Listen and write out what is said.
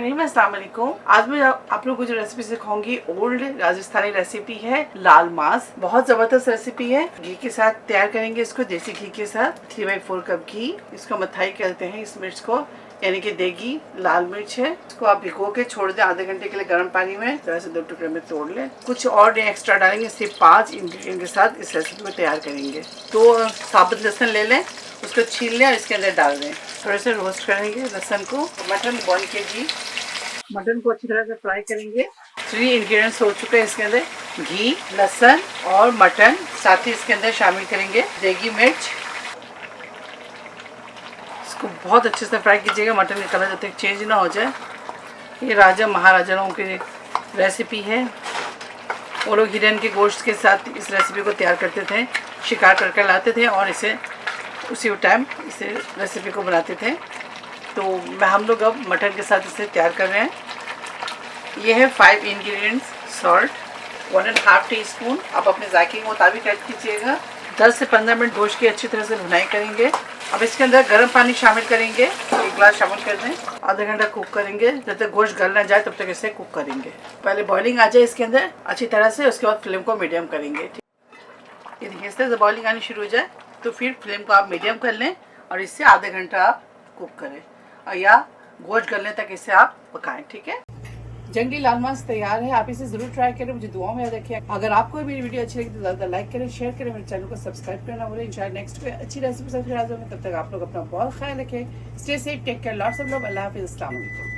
अस्सलाम वालेकुम। आज मैं आप लोगों को जो रेसिपी सिखाऊंगी ओल्ड राजस्थानी रेसिपी है लाल मांस। बहुत जबरदस्त रेसिपी है। घी के साथ तैयार करेंगे इसको, देसी घी के साथ 3/4 कप घी। इसको मथाई कहते हैं इस मिर्च को, यानी कि देगी लाल मिर्च है। इसको आप भिगो के छोड़ दें आधे घंटे के लिए गर्म पानी में। तरह से 2 टुकड़े में तोड़ लें। कुछ और एक्स्ट्रा डालेंगे, सिर्फ 5 इंग्रेडिएंट के साथ इस रेसिपी को तैयार करेंगे। 2 साबुत लहसुन ले लें, उसको छील लें और इसके अंदर डाल दें। थोड़े से रोस्ट करेंगे लहसुन को। मटन 1 kg, मटन को अच्छी तरह से फ्राई करेंगे। 3 इंग्रेडिएंट्स हो चुके हैं इसके अंदर, घी, लहसुन और मटन। साथ ही इसके अंदर शामिल करेंगे देगी मिर्च। इसको बहुत अच्छे से फ्राई कीजिएगा, मटन का कलर जब तक चेंज ना हो जाए। ये राजा महाराजाओं की रेसिपी है। वो लोग हिरन के गोश्त के साथ इस रेसिपी को तैयार करते थे, शिकार करके लाते थे और इसे उसी टाइम इसे रेसिपी को बनाते थे। तो हम लोग अब मटन के साथ इसे तैयार कर रहे हैं। ये है 5 इंग्रेडिएंट्स, सॉल्ट 1.5 टीस्पून, आप अपने जायके के मुताबिक ऐड कीजिएगा। 10 से 15 मिनट गोश्त की अच्छी तरह से भुनाई करेंगे। अब इसके अंदर गर्म पानी शामिल करेंगे, 1 गिलास शामिल कर दें। आधा घंटा कुक करेंगे, जब तक गोश्त गल ना जाए तब तक इसे कुक करेंगे। पहले बॉइलिंग आ जाए इसके अंदर अच्छी तरह से, उसके बाद फ्लेम को मीडियम करेंगे। ये देखिए इस तरह से बॉइलिंग आनी शुरू हो जाए तो फिर फ्लेम को आप मीडियम कर लें और इससे आधे घंटा आप कुक करें, और या गोश्त गलने तक इसे आप पकाएं। ठीक है, जंगली लाल मांस तैयार है। आप इसे जरूर ट्राई करें, मुझे दुआओं में याद रखें। अगर आपको मेरी वीडियो अच्छी लगी तो ज़्यादा लाइक करें, शेयर करें, मेरे चैनल को सब्सक्राइब करना भूलें। इंशाल्लाह नेक्स्ट कोई अच्छी रेसिपी से फिर हाजिर होंगे। तब तक आप लोग अपना बहुत ख्याल रखें। Stay safe, take care, lots of love. अल्लाह हाफिज़, अस्सलाम वालेकुम।